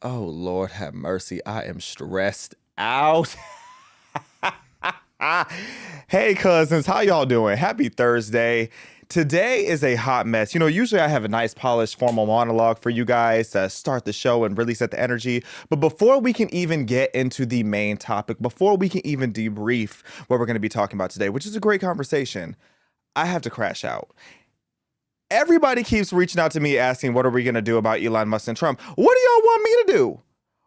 Oh, Lord have mercy. I am stressed out. Hey, cousins, how y'all doing? Happy Thursday. Today is a hot mess. Usually I have a nice, polished, formal monologue for you guys to start the show and really set the energy. But before we can even get into the main topic, before we can even debrief what we're going to be talking about today, which is a great conversation, I have to crash out. Everybody keeps reaching out to me asking, what are we going to do about Elon Musk and Trump? What do y'all want me to do?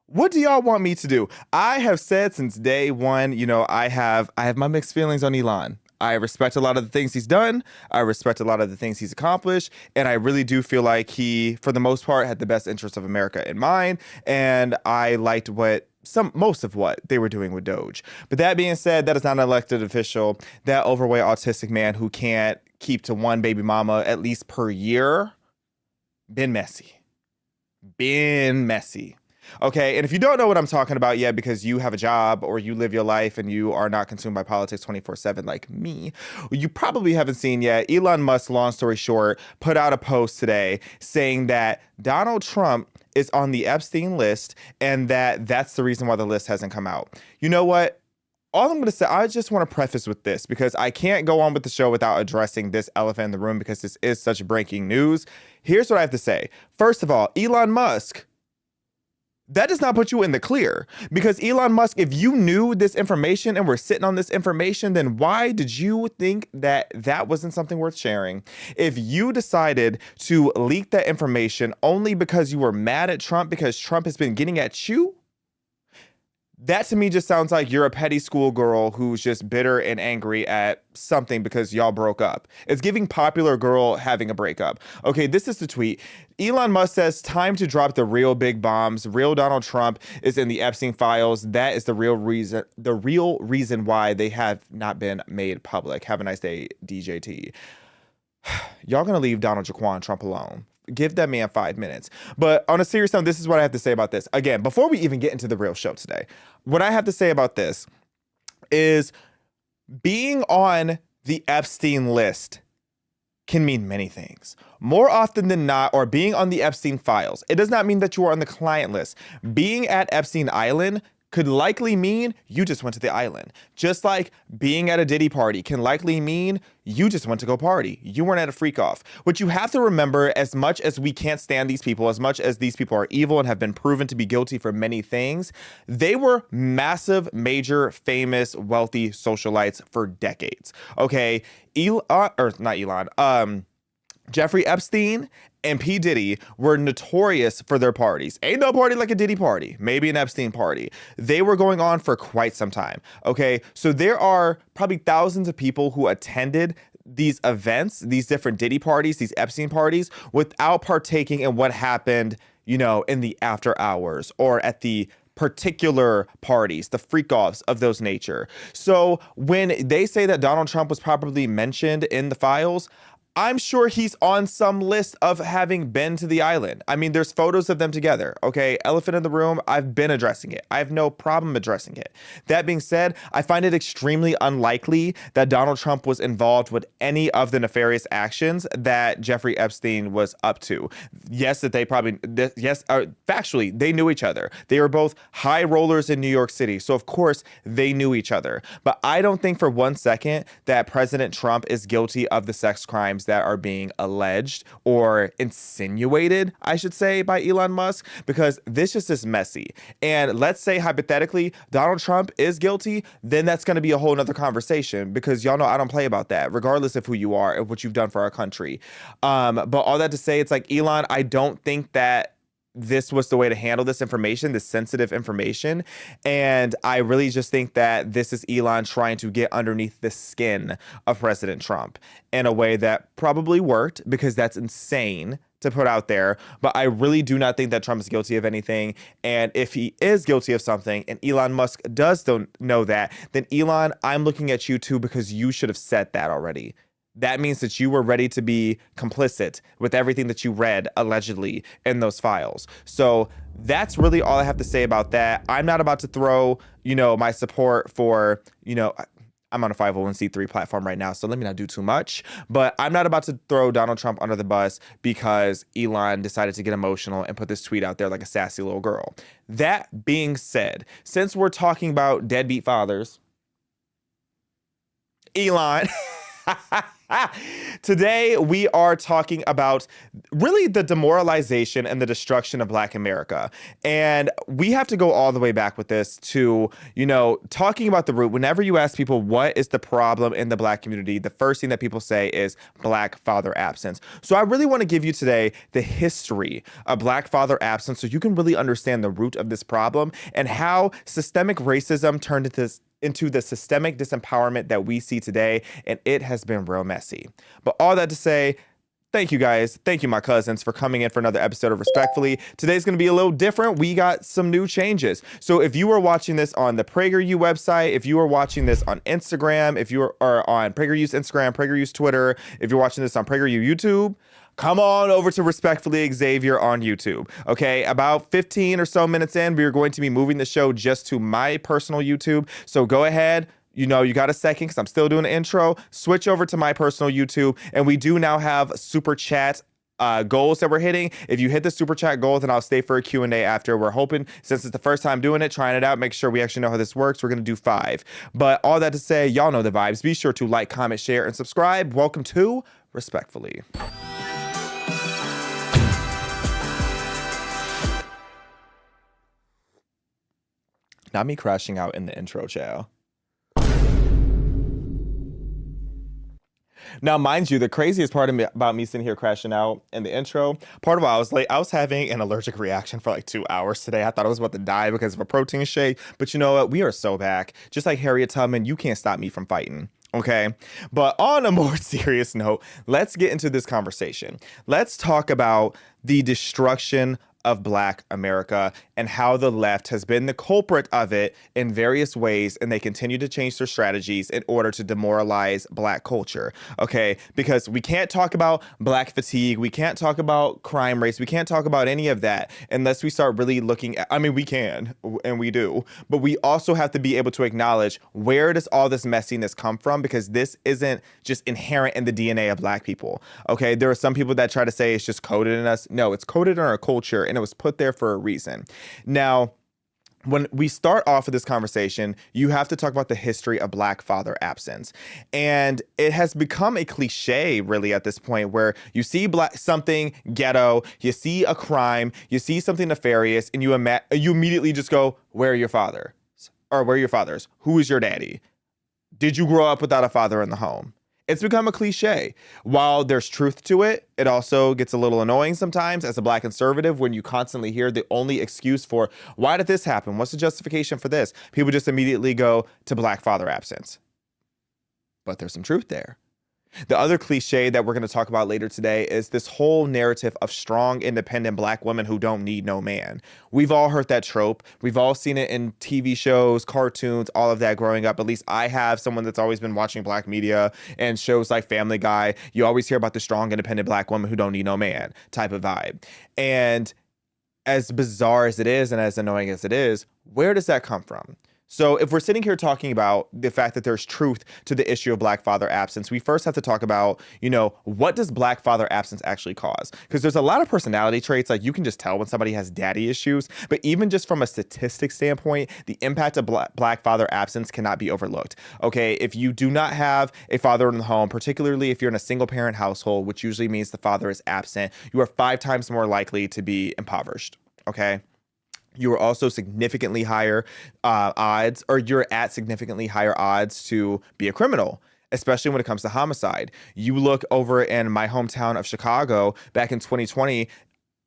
What do y'all want me to do? I have said since day one, I have my mixed feelings on Elon. I respect a lot of the things he's done. I respect a lot of the things he's accomplished. And I really do feel like he, for the most part, had the best interests of America in mind. And I liked most of what they were doing with Doge. But that being said, that is not an elected official. That overweight autistic man who can't keep to one baby mama at least per year. Been messy. Okay, and if you don't know what I'm talking about yet because you have a job or you live your life and you are not consumed by politics 24/7 like me, you probably haven't seen yet. Elon Musk, long story short, put out a post today saying that Donald Trump is on the Epstein list and that's the reason why the list hasn't come out. You know what? All I'm going to say, I just want to preface with this because I can't go on with the show without addressing this elephant in the room because this is such breaking news. Here's what I have to say. First of all, Elon Musk, that does not put you in the clear because Elon Musk, if you knew this information and were sitting on this information, then why did you think that wasn't something worth sharing? If you decided to leak that information only because you were mad at Trump because Trump has been getting at you, that to me just sounds like you're a petty schoolgirl who's just bitter and angry at something because y'all broke up. It's giving popular girl having a breakup. Okay, this is the tweet. Elon Musk says, time to drop the real big bombs. Real Donald Trump is in the Epstein files. That is the real reason why they have not been made public. Have a nice day, DJT. Y'all gonna leave Donald Jaquan Trump alone. Give that man 5 minutes. But on a serious note, this is what I have to say about this. Again, before we even get into the real show today, what I have to say about this is being on the Epstein list can mean many things. More often than not, or being on the Epstein files, it does not mean that you are on the client list. Being at Epstein Island could likely mean you just went to the island. Just like being at a Diddy party can likely mean you just went to go party. You weren't at a freak off. What you have to remember, as much as we can't stand these people, as much as these people are evil and have been proven to be guilty for many things, they were massive, major, famous, wealthy socialites for decades. Okay, Jeffrey Epstein and P. Diddy were notorious for their parties. Ain't no party like a Diddy party, maybe an Epstein party. They were going on for quite some time. Okay, so there are probably thousands of people who attended these events, these different Diddy parties, these Epstein parties, without partaking in what happened, in the after hours or at the particular parties, the freak-offs of those nature. So when they say that Donald Trump was properly mentioned in the files, I'm sure he's on some list of having been to the island. I mean, there's photos of them together, okay? Elephant in the room, I've been addressing it. I have no problem addressing it. That being said, I find it extremely unlikely that Donald Trump was involved with any of the nefarious actions that Jeffrey Epstein was up to. Yes, factually, they knew each other. They were both high rollers in New York City, so of course, they knew each other. But I don't think for 1 second that President Trump is guilty of the sex crimes that are being alleged or insinuated, I should say, by Elon Musk, because this just is messy. And let's say hypothetically Donald Trump is guilty, then that's going to be a whole nother conversation because y'all know I don't play about that, regardless of who you are and what you've done for our country. But all that to say, it's like, Elon, I don't think that this was the way to handle this information, this sensitive information. And I really just think that this is Elon trying to get underneath the skin of President Trump in a way that probably worked because that's insane to put out there. But I really do not think that Trump is guilty of anything. And if he is guilty of something and Elon Musk does know that, then Elon, I'm looking at you too because you should have said that already. That means that you were ready to be complicit with everything that you read allegedly in those files. So that's really all I have to say about that. I'm not about to throw, my support for, I'm on a 501c3 platform right now, so let me not do too much. But I'm not about to throw Donald Trump under the bus because Elon decided to get emotional and put this tweet out there like a sassy little girl. That being said, since we're talking about deadbeat fathers, Elon... Today, we are talking about really the demoralization and the destruction of Black America. And we have to go all the way back with this to, talking about the root. Whenever you ask people what is the problem in the Black community, the first thing that people say is Black father absence. So I really want to give you today the history of Black father absence so you can really understand the root of this problem and how systemic racism turned into the systemic disempowerment that we see today, and it has been real messy. But all that to say, thank you guys. Thank you, my cousins, for coming in for another episode of Respectfully. Today's going to be a little different. We got some new changes. So if you are watching this on the PragerU website, if you are watching this on Instagram, if you are on PragerU's Instagram, PragerU's Twitter, if you're watching this on PragerU YouTube, come on over to Respectfully Xavier on YouTube. Okay, about 15 or so minutes in, we are going to be moving the show just to my personal YouTube. So go ahead. You got a second because I'm still doing the intro. Switch over to my personal YouTube. And we do now have super chat goals that we're hitting. If you hit the super chat goal, then I'll stay for a Q&A after. We're hoping, since it's the first time doing it, trying it out, make sure we actually know how this works. We're going to do 5. But all that to say, y'all know the vibes. Be sure to like, comment, share, and subscribe. Welcome to Respectfully. Not me crashing out in the intro, child. Now, mind you, the craziest part about me sitting here crashing out in the intro, part of why I was late, I was having an allergic reaction for like 2 hours today. I thought I was about to die because of a protein shake. But you know what? We are so back. Just like Harriet Tubman, you can't stop me from fighting. Okay. But on a more serious note, let's get into this conversation. Let's talk about the destruction of Black America and how the left has been the culprit of it in various ways, and they continue to change their strategies in order to demoralize Black culture, okay? Because we can't talk about Black fatigue, we can't talk about crime rates, we can't talk about any of that unless we start really looking at, we can, and we do, but we also have to be able to acknowledge where does all this messiness come from, because this isn't just inherent in the DNA of Black people, okay? There are some people that try to say it's just coded in us. No, it's coded in our culture, and it was put there for a reason. Now, when we start off with this conversation, you have to talk about the history of Black father absence. And it has become a cliche, really, at this point, where you see something ghetto, you see a crime, you see something nefarious, and you immediately just go, where are your fathers? Or where are your fathers? Who is your daddy? Did you grow up without a father in the home? It's become a cliche. While there's truth to it, it also gets a little annoying sometimes as a Black conservative when you constantly hear the only excuse for, why did this happen? What's the justification for this? People just immediately go to Black father absence. But there's some truth there. The other cliche that we're going to talk about later today is this whole narrative of strong, independent Black women who don't need no man. We've all heard that trope. We've all seen it in TV shows, cartoons, all of that growing up. At least I have, someone that's always been watching Black media and shows like Family Guy. You always hear about the strong, independent Black woman who don't need no man type of vibe. And as bizarre as it is and as annoying as it is, where does that come from? So if we're sitting here talking about the fact that there's truth to the issue of Black father absence, we first have to talk about, what does Black father absence actually cause? Because there's a lot of personality traits, like you can just tell when somebody has daddy issues, but even just from a statistic standpoint, the impact of Black father absence cannot be overlooked. Okay, if you do not have a father in the home, particularly if you're in a single parent household, which usually means the father is absent, you are 5 times more likely to be impoverished. Okay. You are also significantly higher odds, or you're at significantly higher odds to be a criminal, especially when it comes to homicide. You look over in my hometown of Chicago back in 2020,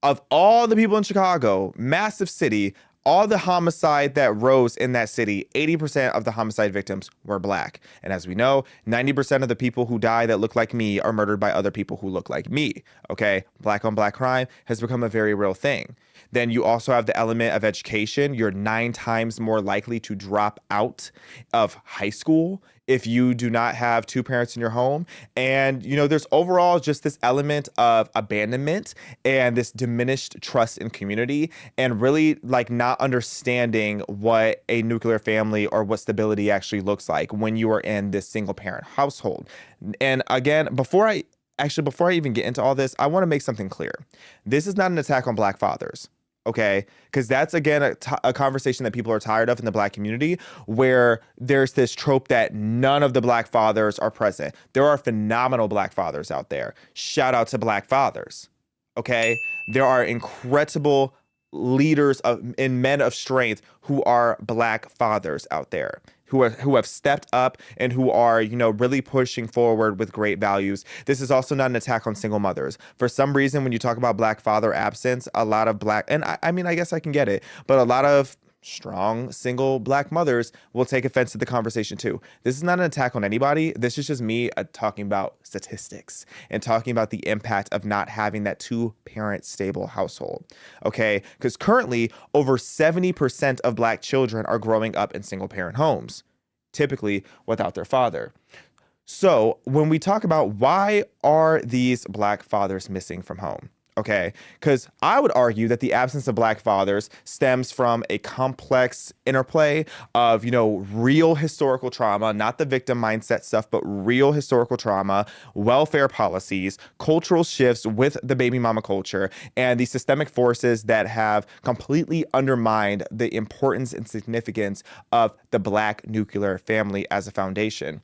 of all the people in Chicago, massive city, all the homicide that rose in that city, 80% of the homicide victims were Black. And as we know, 90% of the people who die that look like me are murdered by other people who look like me. Okay, Black on Black crime has become a very real thing. Then you also have the element of education. You're 9 times more likely to drop out of high school if you do not have two parents in your home. And, there's overall just this element of abandonment and this diminished trust in community, and really like not understanding what a nuclear family or what stability actually looks like when you are in this single parent household. And again, before I even get into all this, I want to make something clear. This is not an attack on Black fathers. Okay, because that's, again, a conversation that people are tired of in the Black community, where there's this trope that none of the Black fathers are present. There are phenomenal Black fathers out there. Shout out to Black fathers. Okay, there are incredible leaders and men of strength who are Black fathers out there, who have stepped up and who are, really pushing forward with great values. This is also not an attack on single mothers. For some reason, when you talk about Black father absence, a lot of Black, and I mean, I guess I can get it, but a lot of strong single Black mothers will take offense to the conversation too. This is not an attack on anybody. This is just me talking about statistics and talking about the impact of not having that two-parent stable household. Okay, because currently over 70% of Black children are growing up in single-parent homes, typically without their father. So when we talk about why are these Black fathers missing from home? Okay, because I would argue that the absence of Black fathers stems from a complex interplay of, real historical trauma, not the victim mindset stuff, but real historical trauma, welfare policies, cultural shifts with the baby mama culture, and the systemic forces that have completely undermined the importance and significance of the Black nuclear family as a foundation.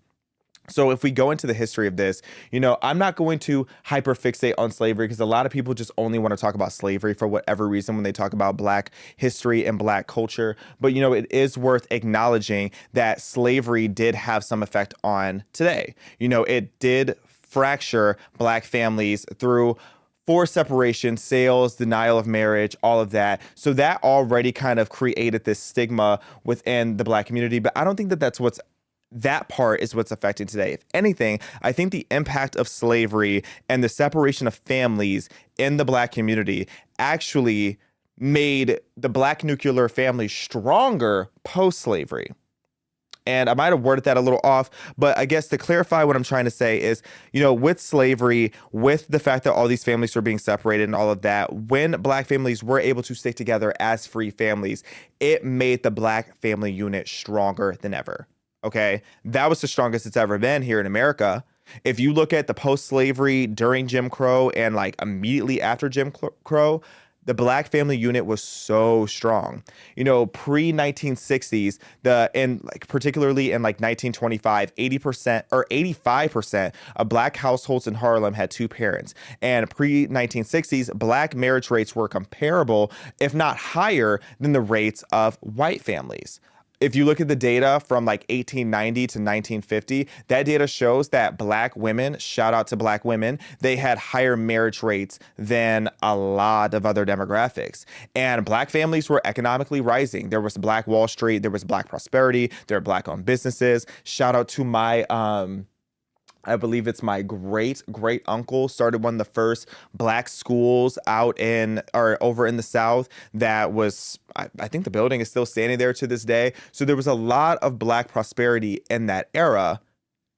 So if we go into the history of this, I'm not going to hyperfixate on slavery, because a lot of people just only want to talk about slavery for whatever reason when they talk about Black history and Black culture. But, it is worth acknowledging that slavery did have some effect on today. It did fracture Black families through forced separation, sales, denial of marriage, all of that. So that already kind of created this stigma within the Black community. But I don't think that part is what's affecting today. If anything, I think the impact of slavery and the separation of families in the Black community actually made the Black nuclear family stronger post-slavery. And I might have worded that a little off, but I guess to clarify what I'm trying to say is, with slavery, with the fact that all these families were being separated and all of that, when Black families were able to stick together as free families, it made the Black family unit stronger than ever. Okay, that was the strongest it's ever been here in America. If you look at the post-slavery, during Jim Crow, and like immediately after Jim Crow, the Black family unit was so strong. Pre-1960s, particularly in 1925, 80% or 85% of Black households in Harlem had two parents. And pre-1960s, Black marriage rates were comparable, if not higher, than the rates of white families. If you look at the data from 1890 to 1950, that data shows that Black women, shout out to Black women, they had higher marriage rates than a lot of other demographics. And Black families were economically rising. There was Black Wall Street, there was Black prosperity, there were Black-owned businesses. Shout out to my I believe it's my great uncle started one of the first Black schools over in the South. That was, I think the building is still standing there to this day. So there was a lot of Black prosperity in that era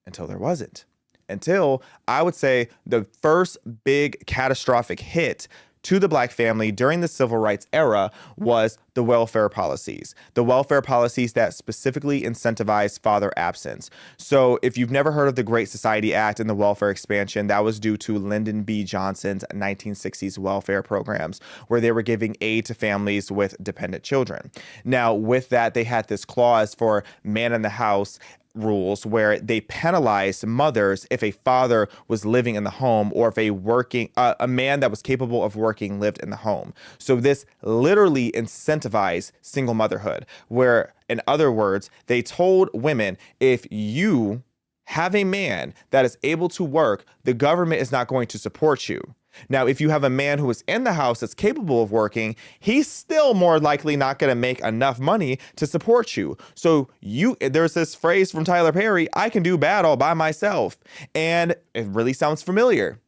until there wasn't. Until, I would say, the first big catastrophic hit to the Black family during the civil rights era was the welfare policies. The welfare policies that specifically incentivized father absence. So if you've never heard of the Great Society Act and the welfare expansion, that was due to Lyndon B. Johnson's 1960s welfare programs, where they were giving aid to families with dependent children. Now, with that, they had this clause for man in the house rules where they penalized mothers if a father was living in the home, or if a man that was capable of working lived in the home. So this literally incentivized single motherhood, where, in other words, they told women, if you have a man that is able to work, the government is not going to support you. Now, if you have a man who is in the house that's capable of working, he's still more likely not going to make enough money to support you. So there's this phrase from Tyler Perry, I can do bad all by myself. And it really sounds familiar.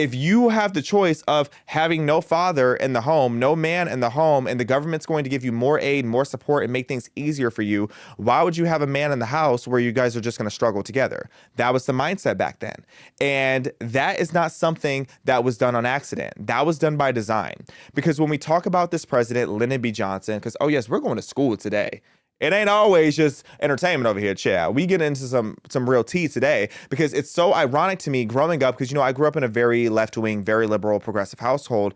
if you have the choice of having no father in the home, no man in the home, and the government's going to give you more aid, more support, and make things easier for you, why would you have a man in the house where you guys are just going to struggle together? That was the mindset back then. And that is not something that was done on accident. That was done by design. Because when we talk about this president, Lyndon B. Johnson, because, oh yes, we're going to school today. It ain't always just entertainment over here, Chad. We get into some real tea today, because it's so ironic to me growing up, because, I grew up in a very left-wing, very liberal, progressive household.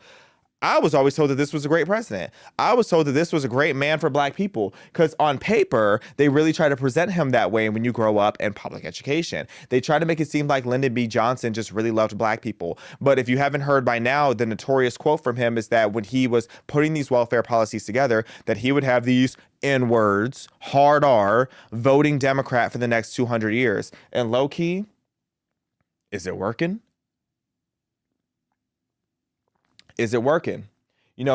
I was always told that this was a great president. I was told that this was a great man for Black people, because on paper, they really try to present him that way when you grow up in public education. They try to make it seem like Lyndon B. Johnson just really loved Black people. But if you haven't heard by now, the notorious quote from him is that when he was putting these welfare policies together, that he would have these N-words, hard R, voting Democrat for the next 200 years. And low key, is it working? Is it working?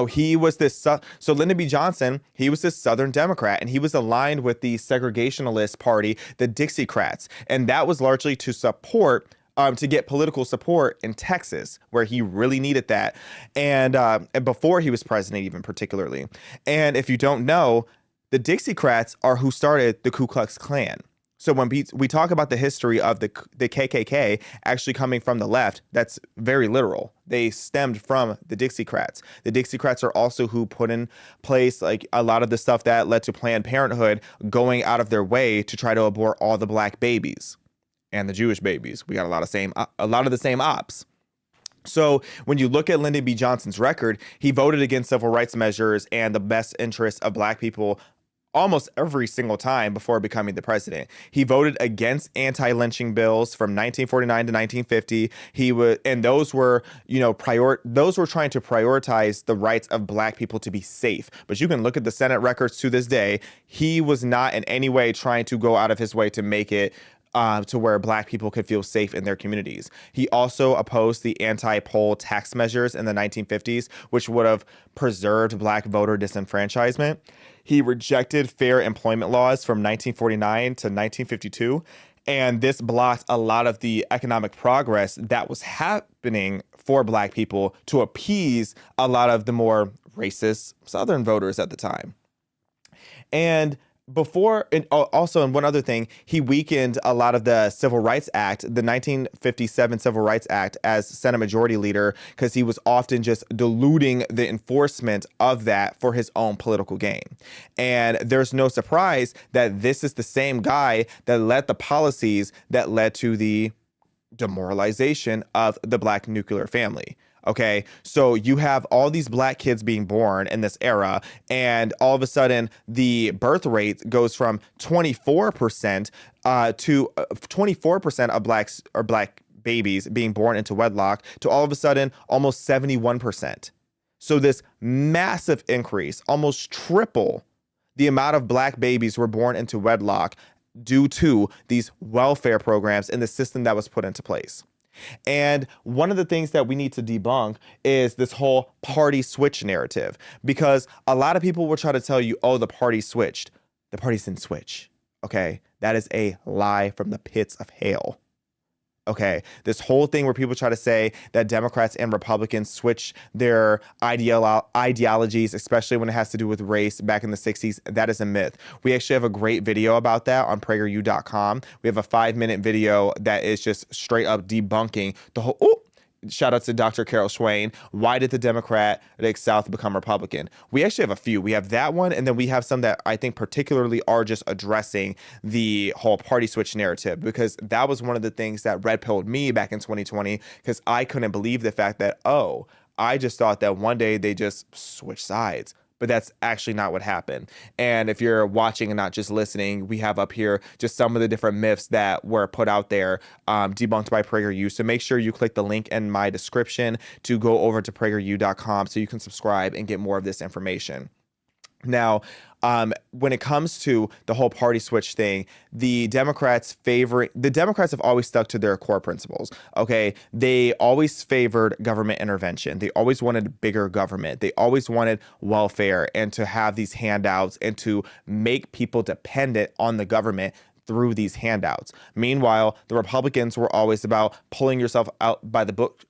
He was this, so Lyndon B. Johnson, he was this Southern Democrat, and he was aligned with the segregationalist party, the Dixiecrats. And that was largely to support, to get political support in Texas, where he really needed that. And before he was president, even particularly. And if you don't know, the Dixiecrats are who started the Ku Klux Klan. So when we talk about the history of the KKK actually coming from the left, that's very literal. They stemmed from the Dixiecrats. The Dixiecrats are also who put in place like a lot of the stuff that led to Planned Parenthood going out of their way to try to abort all the Black babies and the Jewish babies. We got a lot of the same ops. So when you look at Lyndon B. Johnson's record, he voted against civil rights measures and the best interests of Black people almost every single time before becoming the president. He voted against anti-lynching bills from 1949 to 1950. And those were, those were trying to prioritize the rights of Black people to be safe. But you can look at the Senate records to this day. He was not in any way trying to go out of his way to make it to where Black people could feel safe in their communities. He also opposed the anti-poll tax measures in the 1950s, which would have preserved Black voter disenfranchisement. He rejected fair employment laws from 1949 to 1952, and this blocked a lot of the economic progress that was happening for Black people to appease a lot of the more racist Southern voters at the time. And also, one other thing, he weakened a lot of the Civil Rights Act, the 1957 Civil Rights Act, as Senate Majority Leader, because he was often just diluting the enforcement of that for his own political gain. And there's no surprise that this is the same guy that led the policies that led to the demoralization of the Black nuclear family. Okay, so you have all these Black kids being born in this era, and all of a sudden the birth rate goes from 24% to 24% of Black babies being born into wedlock to all of a sudden almost 71%. So this massive increase, almost triple the amount of Black babies were born into wedlock due to these welfare programs and the system that was put into place. And one of the things that we need to debunk is this whole party switch narrative, because a lot of people will try to tell you, oh, the party switched. The parties didn't switch. Okay, that is a lie from the pits of hell. Okay, this whole thing where people try to say that Democrats and Republicans switch their ideologies, especially when it has to do with race back in the 60s, that is a myth. We actually have a great video about that on PragerU.com. We have a 5-minute video that is just straight up debunking the whole, shout out to Dr. Carol Swain. Why did the Democratic South become Republican? We actually have a few. We have that one, and then we have some that I think particularly are just addressing the whole party switch narrative, because that was one of the things that red pilled me back in 2020, because I couldn't believe the fact that, I just thought that one day they just switched sides. But that's actually not what happened. And if you're watching and not just listening, we have up here just some of the different myths that were put out there, debunked by PragerU. So make sure you click the link in my description to go over to PragerU.com so you can subscribe and get more of this information. Now, when it comes to the whole party switch thing, the Democrats have always stuck to their core principles. Okay, they always favored government intervention. They always wanted bigger government. They always wanted welfare and to have these handouts and to make people dependent on the government through these handouts. Meanwhile, the Republicans were always about pulling yourself out by the book,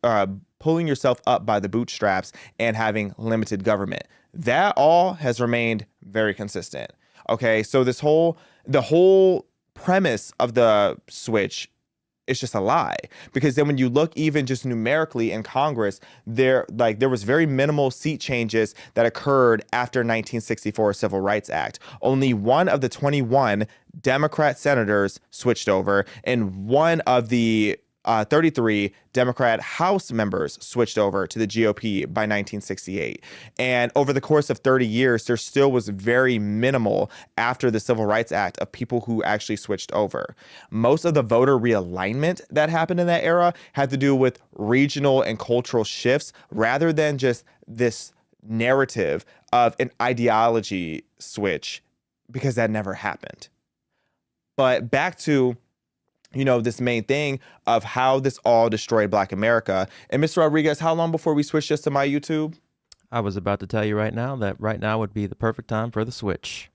pulling yourself up by the bootstraps and having limited government. That all has remained very consistent. Okay, so the whole premise of the switch, it's just a lie, because then when you look even just numerically in Congress, there was very minimal seat changes that occurred after 1964 Civil Rights Act. Only one of the 21 Democrat senators switched over, and one of the 33 Democrat House members switched over to the GOP by 1968. And over the course of 30 years, there still was very minimal after the Civil Rights Act of people who actually switched over. Most of the voter realignment that happened in that era had to do with regional and cultural shifts rather than just this narrative of an ideology switch, because that never happened. But back to this main thing of how this all destroyed Black America. And Mr. Rodriguez, how long before we switch this to my YouTube? I was about to tell you right now that right now would be the perfect time for the switch.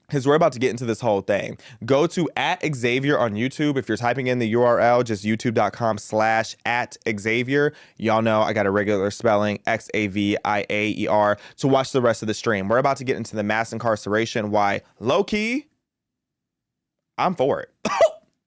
Because we're about to get into this whole thing. Go to @Xavier on YouTube. If you're typing in the URL, just youtube.com/@Xavier. Y'all know I got a regular spelling, Xaviaer, to watch the rest of the stream. We're about to get into the mass incarceration. Why? Low-key, I'm for it.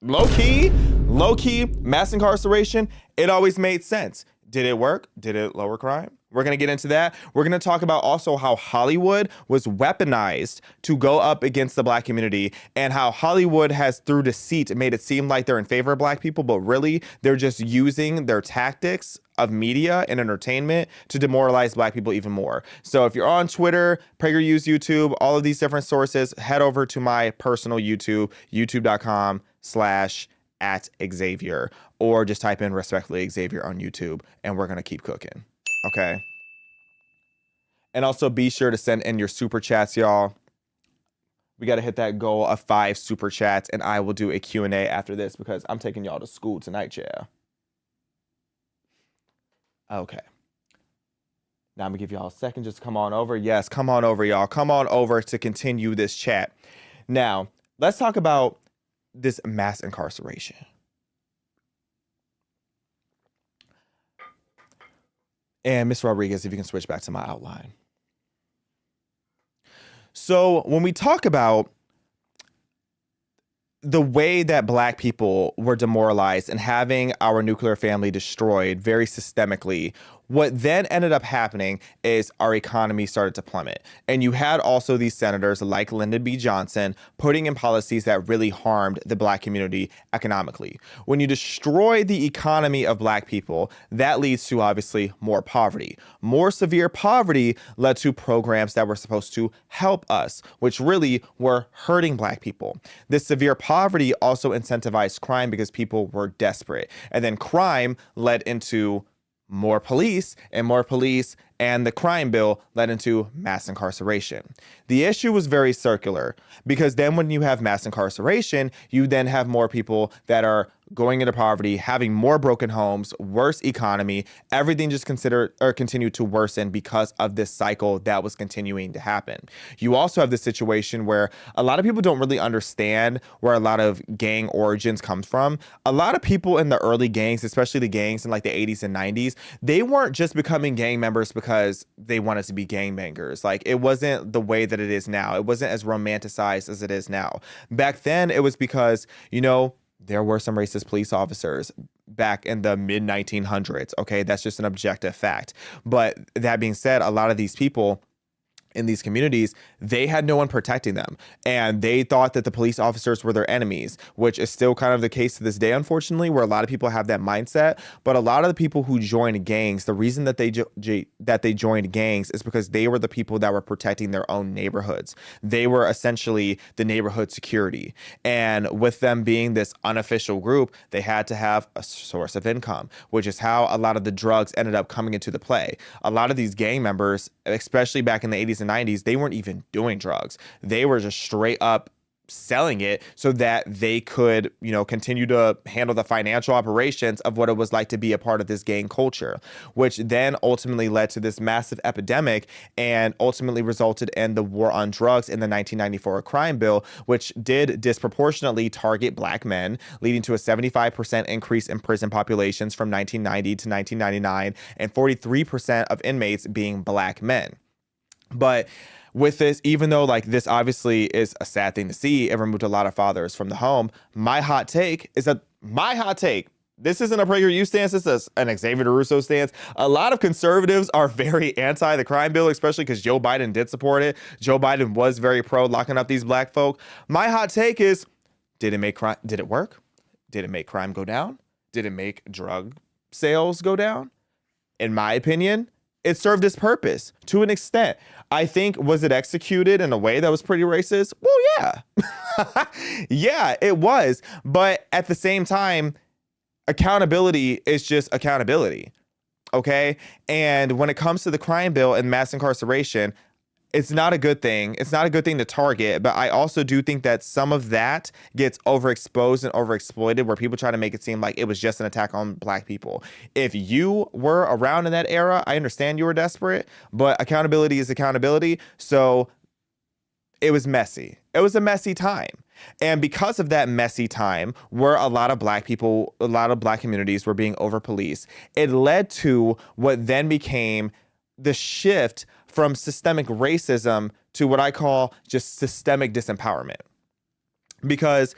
Low-key, mass incarceration, it always made sense. Did it work? Did it lower crime? We're going to get into that. We're going to talk about also how Hollywood was weaponized to go up against the Black community, and how Hollywood has, through deceit, made it seem like they're in favor of Black people, but really they're just using their tactics of media and entertainment to demoralize Black people even more. So if you're on Twitter, PragerU's YouTube, all of these different sources, head over to my personal YouTube, youtube.com/@Xavier, or just type in respectfully Xavier on YouTube, and we're going to keep cooking. Okay. And also be sure to send in your super chats, y'all. We got to hit that goal of 5 super chats, and I will do a Q&A after this, because I'm taking y'all to school tonight, yeah. Okay. Now I'm going to give y'all a second just to come on over. Yes, come on over, y'all. Come on over to continue this chat. Now, let's talk about this mass incarceration. And Ms. Rodriguez, if you can switch back to my outline. So when we talk about the way that Black people were demoralized and having our nuclear family destroyed very systemically, what then ended up happening is our economy started to plummet. And you had also these senators like Lyndon B. Johnson putting in policies that really harmed the Black community economically. When you destroy the economy of Black people, that leads to obviously more poverty. More severe poverty led to programs that were supposed to help us, which really were hurting Black people. This severe poverty also incentivized crime because people were desperate. And then crime led into more police, and the crime bill led into mass incarceration. The issue was very circular, because then when you have mass incarceration, you then have more people that are going into poverty, having more broken homes, worse economy, everything just continued to worsen because of this cycle that was continuing to happen. You also have this situation where a lot of people don't really understand where a lot of gang origins comes from. A lot of people in the early gangs, especially the gangs in like the 80s and 90s, they weren't just becoming gang members because they wanted to be gangbangers. Like, it wasn't the way that it is now. It wasn't as romanticized as it is now. Back then, it was because, there were some racist police officers back in the mid 1900s. Okay, that's just an objective fact. But that being said, a lot of these people in these communities, they had no one protecting them, and they thought that the police officers were their enemies, which is still kind of the case to this day, unfortunately, where a lot of people have that mindset. But a lot of the people who joined gangs, the reason that they joined gangs is because they were the people that were protecting their own neighborhoods. They were essentially the neighborhood security, and with them being this unofficial group, they had to have a source of income, which is how a lot of the drugs ended up coming into the play. A lot of these gang members, especially back in the 80s and 90s, they weren't even doing drugs. They were just straight up selling it so that they could, continue to handle the financial operations of what it was like to be a part of this gang culture, which then ultimately led to this massive epidemic and ultimately resulted in the war on drugs in the 1994 crime bill, which did disproportionately target Black men, leading to a 75% increase in prison populations from 1990 to 1999, and 43% of inmates being Black men. But with this, even though like this obviously is a sad thing to see, it removed a lot of fathers from the home. My hot take, this isn't a PragerU stance, this is an Xaviaer DuRousseau stance. A lot of conservatives are very anti the crime bill, especially because Joe Biden did support it. Joe Biden was very pro locking up these Black folk. My hot take is, did it work? Did it make crime go down? Did it make drug sales go down? In my opinion, it served its purpose to an extent. I think, was it executed in a way that was pretty racist? Well, yeah. Yeah, it was. But at the same time, accountability is just accountability. Okay? And when it comes to the crime bill and mass incarceration, it's not a good thing. It's not a good thing to target, but I also do think that some of that gets overexposed and overexploited, where people try to make it seem like it was just an attack on Black people. If you were around in that era, I understand you were desperate, but accountability is accountability. So it was messy. It was a messy time. And because of that messy time, where a lot of Black people, a lot of Black communities were being over-policed, it led to what then became the shift from systemic racism to what I call just systemic disempowerment. Because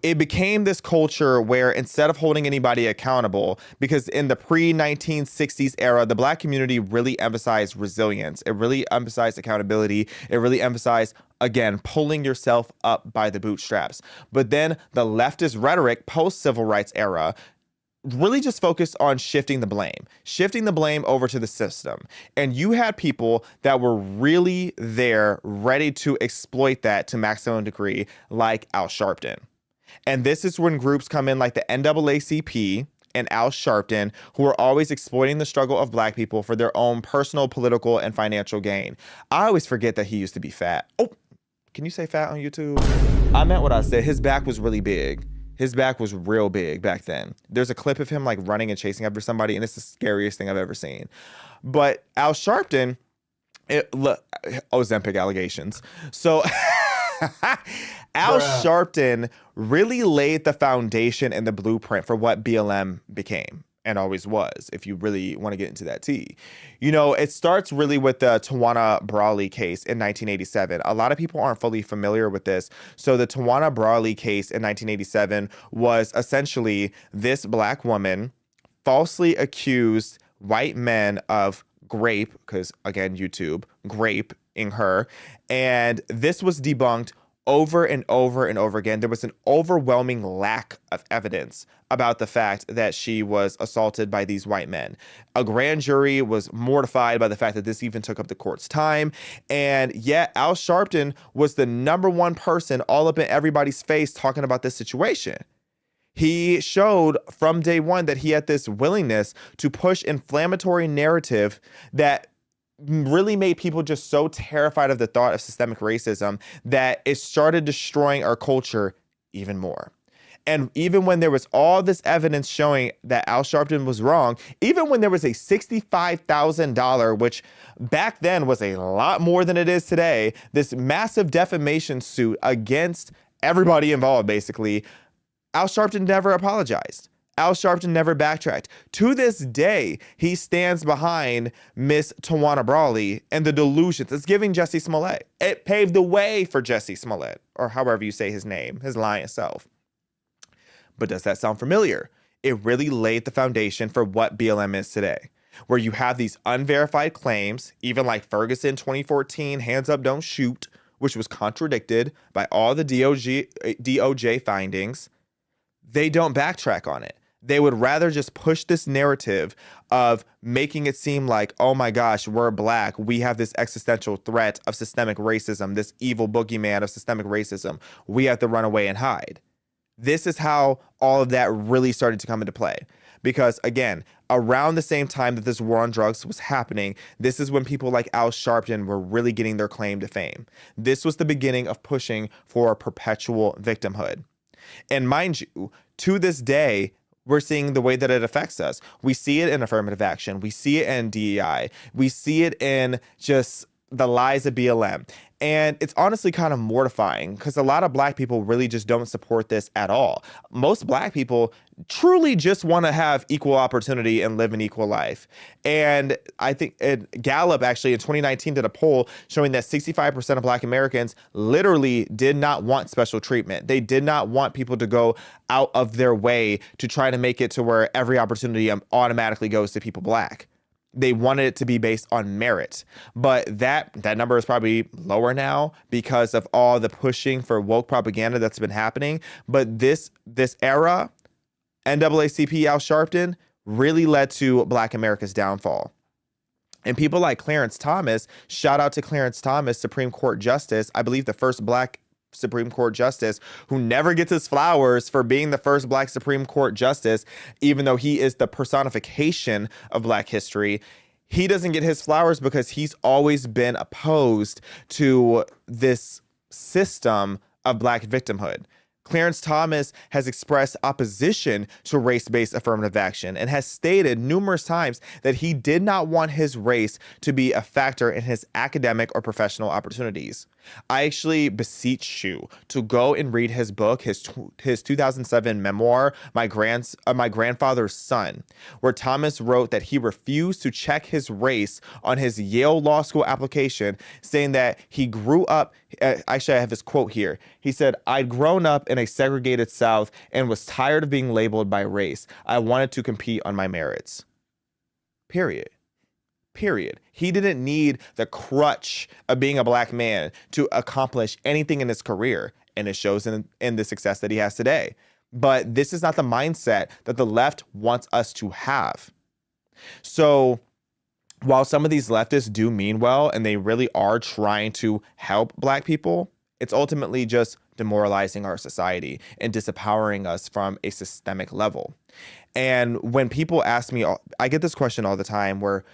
it became this culture where instead of holding anybody accountable, because in the pre-1960s era, the Black community really emphasized resilience. It really emphasized accountability. It really emphasized, again, pulling yourself up by the bootstraps. But then the leftist rhetoric post-civil rights era really just focused on shifting the blame over to the system. And you had people that were really there, ready to exploit that to maximum degree, like Al Sharpton. And this is when groups come in like the NAACP and Al Sharpton, who are always exploiting the struggle of Black people for their own personal, political, and financial gain. I always forget that he used to be fat. Oh, can you say fat on YouTube? I meant what I said. His back was really big. His back was real big back then. There's a clip of him like running and chasing after somebody, and it's the scariest thing I've ever seen. But Al Sharpton, Ozempic allegations. So Al Sharpton really laid the foundation and the blueprint for what BLM became and always was, if you really want to get into that tea. It starts really with the Tawana Brawley case in 1987. A lot of people aren't fully familiar with this. So the Tawana Brawley case in 1987 was essentially this Black woman falsely accused white men of grape, because again, YouTube, graping her. And this was debunked over and over and over again. There was an overwhelming lack of evidence about the fact that she was assaulted by these white men. A grand jury was mortified by the fact that this even took up the court's time. And yet Al Sharpton was the number one person all up in everybody's face talking about this situation. He showed from day one that he had this willingness to push inflammatory narrative that really made people just so terrified of the thought of systemic racism that it started destroying our culture even more. And even when there was all this evidence showing that Al Sharpton was wrong, even when there was a $65,000, which back then was a lot more than it is today, this massive defamation suit against everybody involved, basically, Al Sharpton never apologized. Al Sharpton never backtracked. To this day, he stands behind Miss Tawana Brawley and the delusions. It's giving Jussie Smollett. It paved the way for Jussie Smollett, or however you say his name, his lion self. But does that sound familiar? It really laid the foundation for what BLM is today, where you have these unverified claims, even like Ferguson 2014, hands up, don't shoot, which was contradicted by all the DOJ findings. They don't backtrack on it. They would rather just push this narrative of making it seem like, oh my gosh, we're Black. We have this existential threat of systemic racism, this evil boogeyman of systemic racism. We have to run away and hide. This is how all of that really started to come into play. because, again, around the same time that this war on drugs was happening, this is when people like Al Sharpton were really getting their claim to fame. This was the beginning of pushing for perpetual victimhood. And mind you, to this day, we're seeing the way that it affects us. We see it in affirmative action. We see it in DEI. We see it in just the lies of BLM. And it's honestly kind of mortifying because a lot of Black people really just don't support this at all. Most Black people truly just want to have equal opportunity and live an equal life. And I think Gallup actually in 2019 did a poll showing that 65% of Black Americans literally did not want special treatment. They did not want people to go out of their way to try to make it to where every opportunity automatically goes to people Black. They wanted it to be based on merit. But that number is probably lower now because of all the pushing for woke propaganda that's been happening. But this era, NAACP Al Sharpton, really led to Black America's downfall. And people like Clarence Thomas, shout out to Clarence Thomas, Supreme Court Justice, I believe the first Black Supreme Court Justice, who never gets his flowers for being the first Black Supreme Court Justice, even though he is the personification of Black history. He doesn't get his flowers because he's always been opposed to this system of Black victimhood. Clarence Thomas has expressed opposition to race-based affirmative action and has stated numerous times that he did not want his race to be a factor in his academic or professional opportunities. I actually beseech you to go and read his book, his 2007 memoir, My Grandfather's Son, where Thomas wrote that he refused to check his race on his Yale Law School application, saying that he grew up. Actually, I have this quote here. He said, "I'd grown up in a segregated South and was tired of being labeled by race. I wanted to compete on my merits." Period. He didn't need the crutch of being a Black man to accomplish anything in his career, and it shows in the success that he has today. But this is not the mindset that the left wants us to have. So while some of these leftists do mean well and they really are trying to help Black people, it's ultimately just demoralizing our society and disempowering us from a systemic level. And when people ask me, I get this question all the time where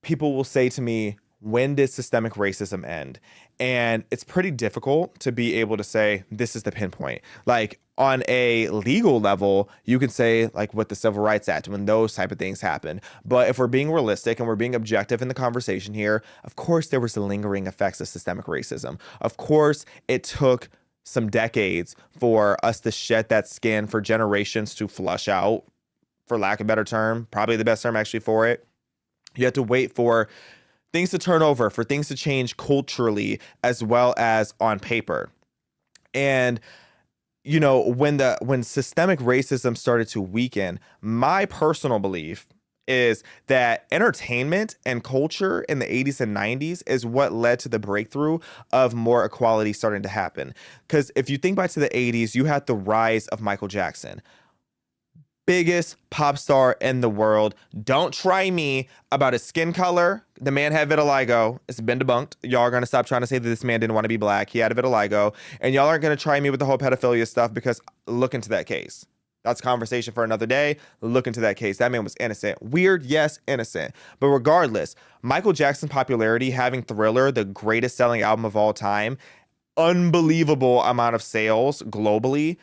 people will say to me, when did systemic racism end? And it's pretty difficult to be able to say, this is the pinpoint. Like on a legal level, you can say like with the Civil Rights Act, when those type of things happen. But if we're being realistic and we're being objective in the conversation here, of course, there was the lingering effects of systemic racism. Of course, it took some decades for us to shed that skin, for generations to flush out, for lack of a better term, probably the best term actually for it. You have to wait for things to turn over, for things to change culturally as well as on paper. And, you know, when systemic racism started to weaken, my personal belief is that entertainment and culture in the 80s and 90s is what led to the breakthrough of more equality starting to happen. Because if you think back to the 80s, you had the rise of Michael Jackson. Biggest pop star in the world. Don't try me about his skin color. The man had vitiligo. It's been debunked. Y'all are going to stop trying to say that this man didn't want to be Black. He had a vitiligo. And y'all aren't going to try me with the whole pedophilia stuff because look into that case. That's a conversation for another day. Look into that case. That man was innocent. Weird, yes, innocent. But regardless, Michael Jackson's popularity, having Thriller, the greatest selling album of all time, unbelievable amount of sales globally.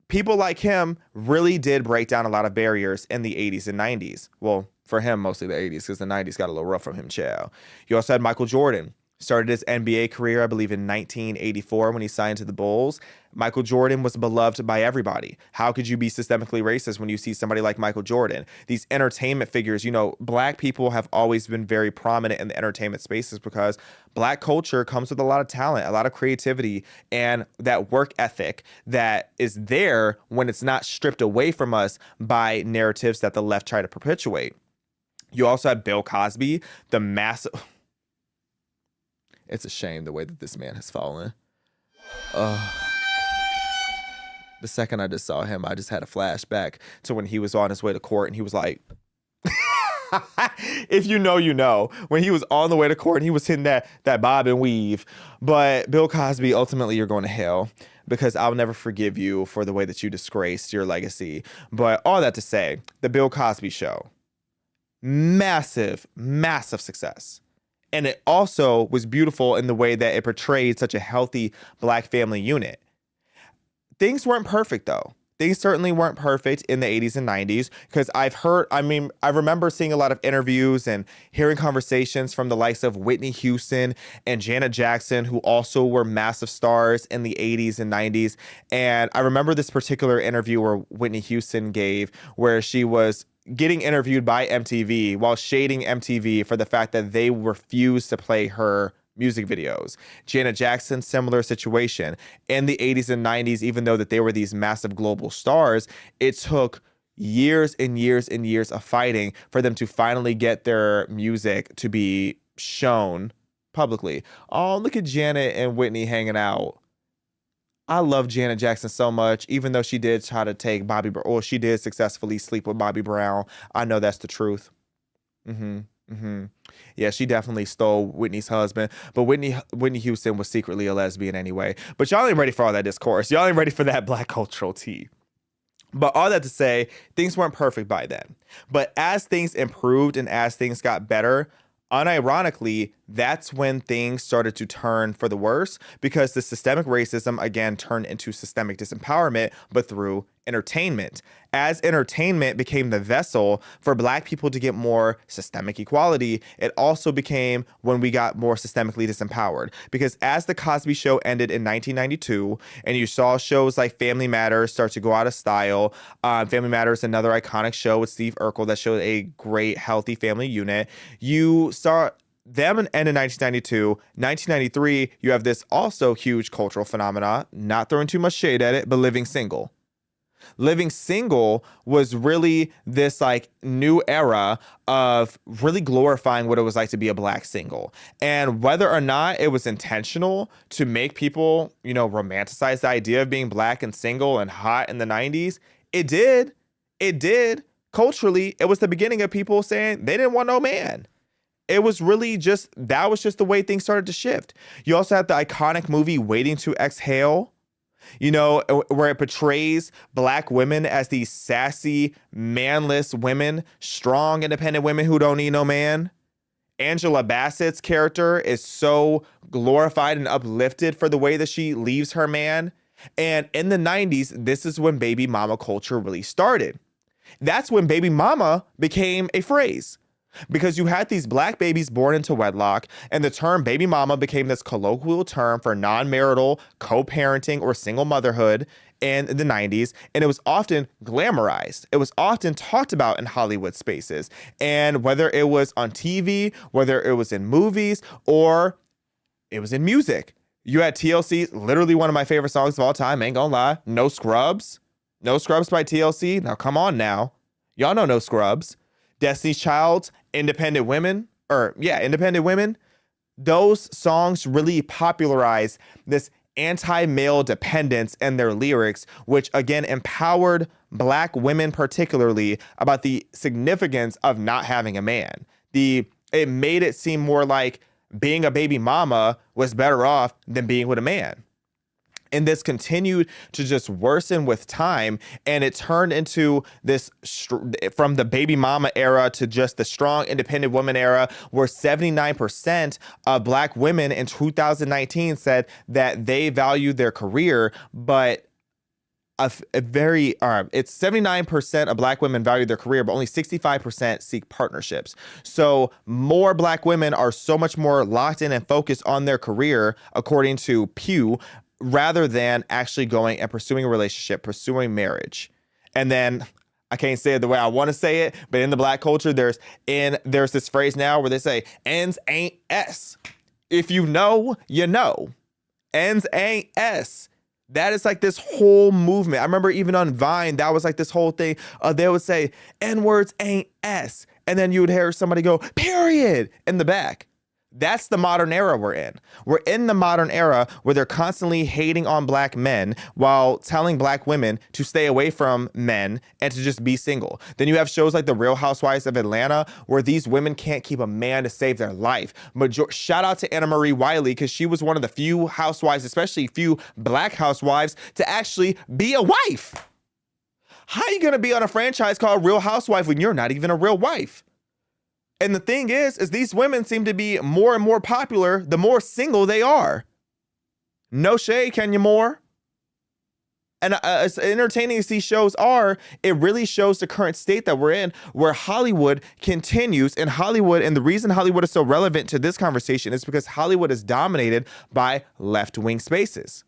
People like him really did break down a lot of barriers in the 80s and 90s. Well, for him, mostly the 80s, because the 90s got a little rough from him, chow. You also had Michael Jordan. Started his NBA career, I believe, in 1984 when he signed to the Bulls. Michael Jordan was beloved by everybody. How could you be systemically racist when you see somebody like Michael Jordan? These entertainment figures, you know, Black people have always been very prominent in the entertainment spaces because Black culture comes with a lot of talent, a lot of creativity, and that work ethic that is there when it's not stripped away from us by narratives that the left try to perpetuate. You also have Bill Cosby, the massive... It's a shame the way that this man has fallen. The second I just saw him, I just had a flashback to when he was on his way to court and he was like, if you know, you know, when he was on the way to court and he was hitting that bob and weave. But Bill Cosby, ultimately, you're going to hell because I'll never forgive you for the way that you disgraced your legacy. But all that to say, the Bill Cosby Show, massive, massive success. And it also was beautiful in the way that it portrayed such a healthy Black family unit. Things weren't perfect, though. Things certainly weren't perfect in the 80s and 90s, because I remember seeing a lot of interviews and hearing conversations from the likes of Whitney Houston and Janet Jackson, who also were massive stars in the 80s and 90s. And I remember this particular interview where Whitney Houston gave, where she was getting interviewed by MTV while shading MTV for the fact that they refused to play her music videos. Janet Jackson, similar situation. In the 80s and 90s, even though that they were these massive global stars, it took years and years and years of fighting for them to finally get their music to be shown publicly. Oh, look at Janet and Whitney hanging out. I love Janet Jackson so much, even though she did try to take she did successfully sleep with Bobby Brown. I know that's the truth. Yeah, she definitely stole Whitney's husband, but Whitney Houston was secretly a lesbian anyway. But y'all ain't ready for all that discourse. Y'all ain't ready for that Black cultural tea. But all that to say, things weren't perfect by then. But as things improved and as things got better, unironically, that's when things started to turn for the worse, because the systemic racism again turned into systemic disempowerment, but through entertainment. As entertainment became the vessel for Black people to get more systemic equality, it also became when we got more systemically disempowered. Because as the Cosby Show ended in 1992, and you saw shows like Family Matters start to go out of style, Family Matters, another iconic show with Steve Urkel that showed a great, healthy family unit, you saw them end in 1992. 1993, you have this also huge cultural phenomena, not throwing too much shade at it, but Living Single. Living Single was really this like new era of really glorifying what it was like to be a Black single. And whether or not it was intentional to make people, romanticize the idea of being Black and single and hot in the 90s, it did. It did. Culturally, it was the beginning of people saying they didn't want no man. It was really that was just the way things started to shift. You also have the iconic movie Waiting to Exhale, where it portrays Black women as these sassy, manless women, strong, independent women who don't need no man. Angela Bassett's character is so glorified and uplifted for the way that she leaves her man. And in the 90s, this is when baby mama culture really started. That's when baby mama became a phrase. Because you had these Black babies born into wedlock, and the term baby mama became this colloquial term for non-marital, co-parenting, or single motherhood in the 90s, and it was often glamorized. It was often talked about in Hollywood spaces, and whether it was on TV, whether it was in movies, or it was in music. You had TLC, literally one of my favorite songs of all time, ain't gonna lie, No Scrubs. No Scrubs by TLC. Now, come on now. Y'all know No Scrubs. Destiny's Child's Independent Women. Those songs really popularized this anti-male dependence in their lyrics, which again empowered Black women particularly about the significance of not having a man. It made it seem more like being a baby mama was better off than being with a man. And this continued to just worsen with time. And it turned into this from the baby mama era to just the strong independent woman era, where 79% of Black women in 2019 said that they value their career, but it's 79% of Black women value their career, but only 65% seek partnerships. So more Black women are so much more locked in and focused on their career, according to Pew, rather than actually going and pursuing a relationship, pursuing marriage. And then I can't say it the way I want to say it, but in the Black culture, there's this phrase now where they say ends ain't S. If you know, you know. Ends ain't S. That is like this whole movement. I remember even on Vine, that was like this whole thing. They would say N-words ain't S. And then you would hear somebody go, period, in the back. That's the modern era we're in. We're in the modern era where they're constantly hating on black men while telling black women to stay away from men and to just be single. Then you have shows like The Real Housewives of Atlanta where these women can't keep a man to save their life. Shout out to Anna Marie Wiley because she was one of the few housewives, especially few black housewives, to actually be a wife. How are you going to be on a franchise called Real Housewife when you're not even a real wife? And the thing is these women seem to be more and more popular the more single they are. No shade, Kenya Moore. And as entertaining as these shows are, it really shows the current state that we're in, where Hollywood continues. And the reason Hollywood is so relevant to this conversation is because Hollywood is dominated by left-wing spaces.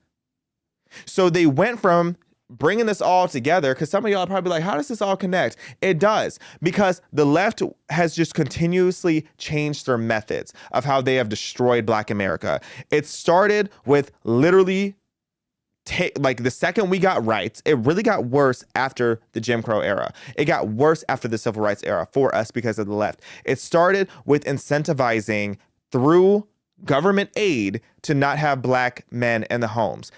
So they went from bringing this all together, because some of y'all are probably like, how does this all connect? It does, because the left has just continuously changed their methods of how they have destroyed Black America. It started with literally like the second we got rights. It really got worse after the Jim Crow era. It got worse after the Civil Rights era for us because of the left. It started with incentivizing through government aid to not have Black men in the homes,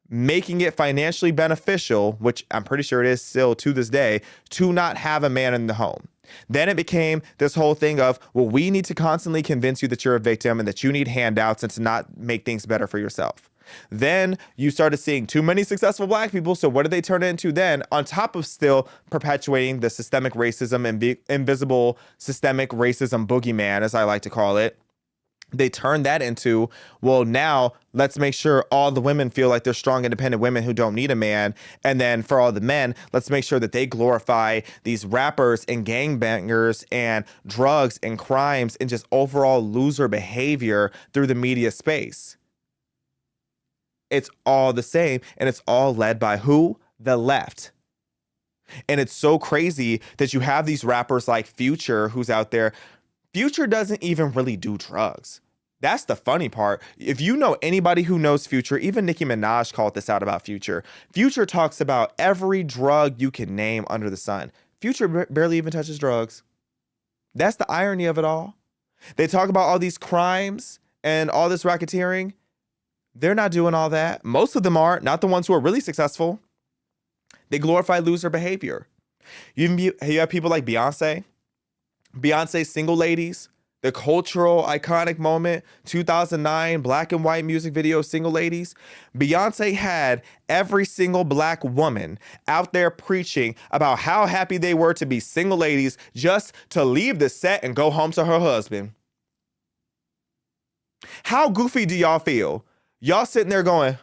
making it financially beneficial, which I'm pretty sure it is still to this day, to not have a man in the home. Then it became this whole thing of, well, we need to constantly convince you that you're a victim and that you need handouts and to not make things better for yourself. Then you started seeing too many successful Black people. So what did they turn it into then? On top of still perpetuating the systemic racism and invisible systemic racism boogeyman, as I like to call it, they turned that into, well, now let's make sure all the women feel like they're strong, independent women who don't need a man. And then for all the men, let's make sure that they glorify these rappers and gangbangers and drugs and crimes and just overall loser behavior through the media space. It's all the same, and it's all led by who? The left. And it's so crazy that you have these rappers like Future who's out there. Future doesn't even really do drugs. That's the funny part. If you know anybody who knows Future, even Nicki Minaj called this out about Future. Future talks about every drug you can name under the sun. Future barely even touches drugs. That's the irony of it all. They talk about all these crimes and all this racketeering. They're not doing all that. Most of them are, not the ones who are really successful. They glorify loser behavior. You have people like Beyonce. Beyonce's Single Ladies, the cultural iconic moment, 2009 black and white music video, Single Ladies. Beyonce had every single Black woman out there preaching about how happy they were to be single ladies just to leave the set and go home to her husband. How goofy do y'all feel? Y'all sitting there going,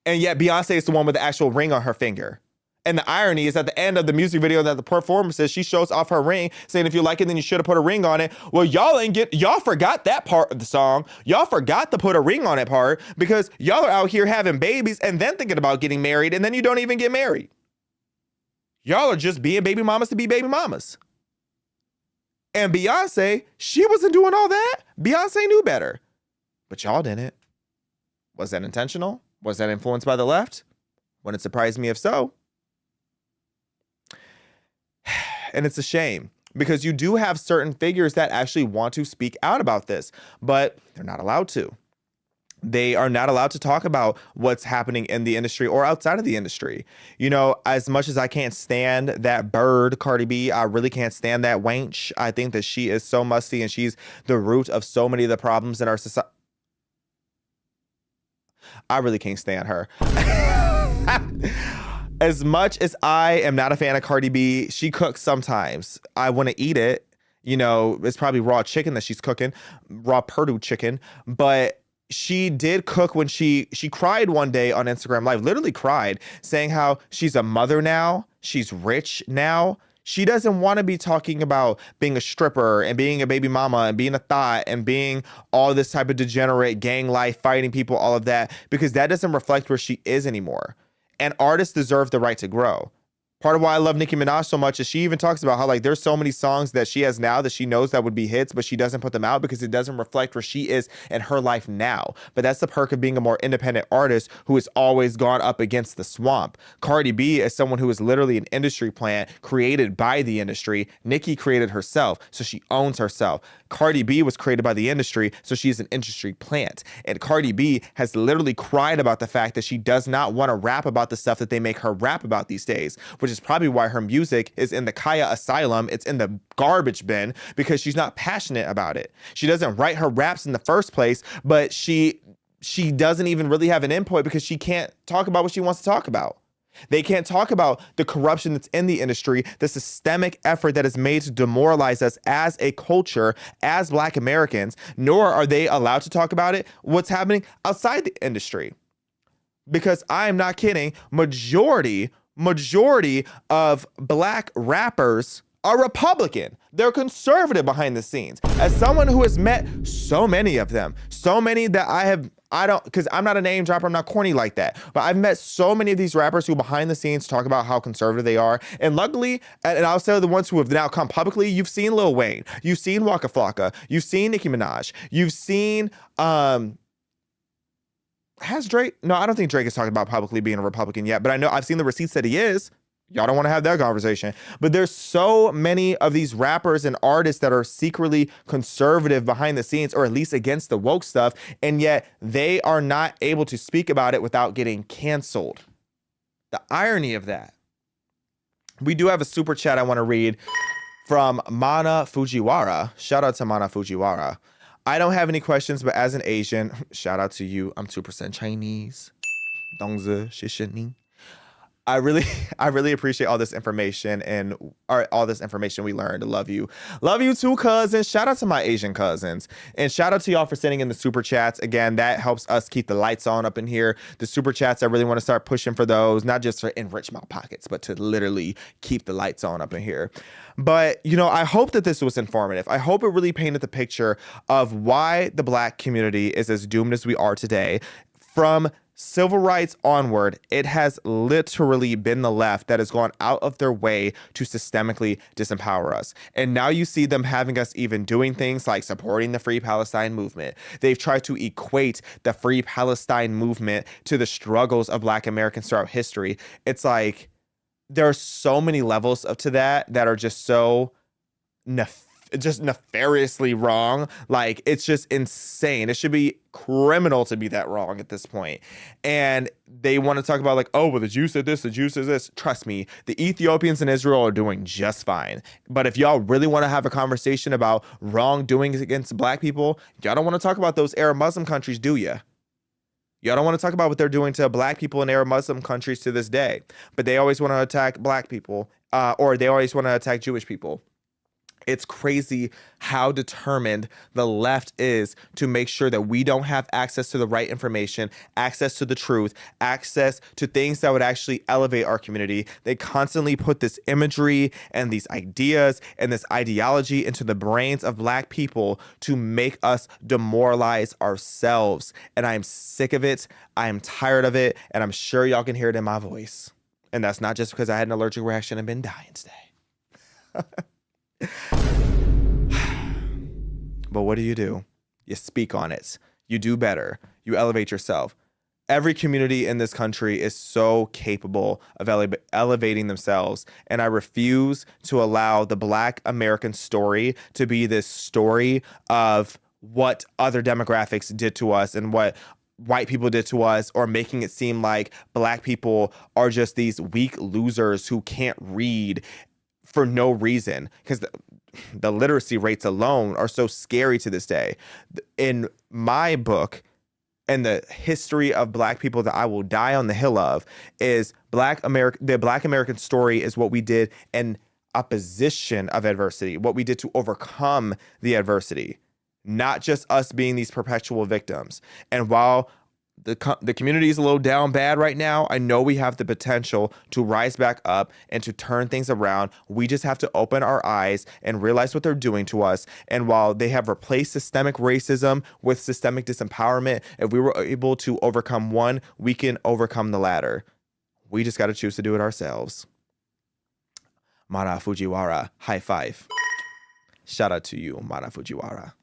and yet Beyonce is the one with the actual ring on her finger. And the irony is at the end of the music video that the performance says, she shows off her ring saying, if you like it, then you should have put a ring on it. Well, y'all forgot that part of the song. Y'all forgot to put a ring on it part because y'all are out here having babies and then thinking about getting married. And then you don't even get married. Y'all are just being baby mamas to be baby mamas. And Beyonce, she wasn't doing all that. Beyonce knew better. But y'all didn't. Was that intentional? Was that influenced by the left? Wouldn't surprise me if so. And it's a shame because you do have certain figures that actually want to speak out about this, but they're not allowed to. They are not allowed to talk about what's happening in the industry or outside of the industry. You know, as much as I can't stand that bird, Cardi B, I really can't stand that wench. I think that she is so musty and she's the root of so many of the problems in our society. I really can't stand her. As much as I am not a fan of Cardi B, she cooks sometimes. I want to eat it. You know, it's probably raw chicken that she's cooking, raw Purdue chicken. But she did cook when she cried one day on Instagram Live, literally cried, saying how she's a mother now. She's rich now. She doesn't want to be talking about being a stripper and being a baby mama and being a thought and being all this type of degenerate gang life, fighting people, all of that, because that doesn't reflect where she is anymore. And artists deserve the right to grow. Part of why I love Nicki Minaj so much is she even talks about how like there's so many songs that she has now that she knows that would be hits, but she doesn't put them out because it doesn't reflect where she is in her life now. But that's the perk of being a more independent artist who has always gone up against the swamp. Cardi B is someone who is literally an industry plant created by the industry. Nicki created herself, so she owns herself. Cardi B was created by the industry, so she's an industry plant. And Cardi B has literally cried about the fact that she does not want to rap about the stuff that they make her rap about these days, which is probably why her music is in the Kaya Asylum. It's in the garbage bin because she's not passionate about it. She doesn't write her raps in the first place, but she doesn't even really have an input because she can't talk about what she wants to talk about. They can't talk about the corruption that's in the industry, the systemic effort that is made to demoralize us as a culture, as Black Americans, nor are they allowed to talk about it, what's happening outside the industry. Because I am not kidding, majority of Black rappers are Republican. They're conservative behind the scenes. As someone who has met so many of them, so many that because I'm not a name dropper, I'm not corny like that, but I've met so many of these rappers who behind the scenes talk about how conservative they are. And luckily, and I'll say the ones who have now come publicly, you've seen Lil Wayne, you've seen Waka Flocka, you've seen Nicki Minaj, you've seen, has Drake? No, I don't think Drake is talking about publicly being a Republican yet, but I know I've seen the receipts that he is. Y'all don't want to have that conversation. But there's so many of these rappers and artists that are secretly conservative behind the scenes, or at least against the woke stuff, and yet they are not able to speak about it without getting canceled. The irony of that. We do have a super chat I want to read from Mana Fujiwara. Shout out to Mana Fujiwara. I don't have any questions, but as an Asian, shout out to you. I'm 2% Chinese. Dongzi shishini. I really appreciate all this information and all this information we learned. Love you. Love you too, cousins. Shout out to my Asian cousins. And shout out to y'all for sending in the super chats. Again, that helps us keep the lights on up in here. The super chats, I really want to start pushing for those, not just for enrich my pockets, but to literally keep the lights on up in here. But, I hope that this was informative. I hope it really painted the picture of why the Black community is as doomed as we are today. From civil rights onward, it has literally been the left that has gone out of their way to systemically disempower us. And now you see them having us even doing things like supporting the Free Palestine movement. They've tried to equate the Free Palestine movement to the struggles of Black Americans throughout history. It's like there are so many levels up to that are just so nefariously wrong. Like, it's just insane. It should be criminal to be that wrong at this point. And they want to talk about like, oh, well, the Jews did this, the Jews did this. Trust me, the Ethiopians in Israel are doing just fine. But if y'all really want to have a conversation about wrongdoings against Black people, y'all don't want to talk about those Arab Muslim countries, do ya? Y'all don't want to talk about what they're doing to Black people in Arab Muslim countries to this day. But they always want to attack Black people, or they always want to attack Jewish people. It's crazy how determined the left is to make sure that we don't have access to the right information, access to the truth, access to things that would actually elevate our community. They constantly put this imagery and these ideas and this ideology into the brains of Black people to make us demoralize ourselves. And I'm sick of it. I am tired of it. And I'm sure y'all can hear it in my voice. And that's not just because I had an allergic reaction and been dying today. But what do? You speak on it. You do better. You elevate yourself. Every community in this country is so capable of elevating themselves. And I refuse to allow the Black American story to be this story of what other demographics did to us and what white people did to us, or making it seem like Black people are just these weak losers who can't read for no reason, because the literacy rates alone are so scary to this day. In my book, and the history of Black people that I will die on the hill of, is the Black American story is what we did in opposition of adversity, what we did to overcome the adversity, not just us being these perpetual victims. And while the community is a little down bad right now, I know we have the potential to rise back up and to turn things around. We just have to open our eyes and realize what they're doing to us. And while they have replaced systemic racism with systemic disempowerment, if we were able to overcome one, we can overcome the latter. We just got to choose to do it ourselves. Mana Fujiwara. High five. Shout out to you, Mana Fujiwara.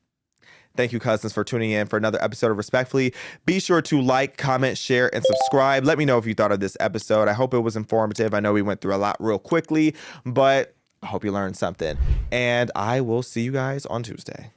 Thank you, cousins, for tuning in for another episode of Respectfully. Be sure to like, comment, share, and subscribe. Let me know if you thought of this episode. I hope it was informative. I know we went through a lot real quickly, but I hope you learned something. And I will see you guys on Tuesday.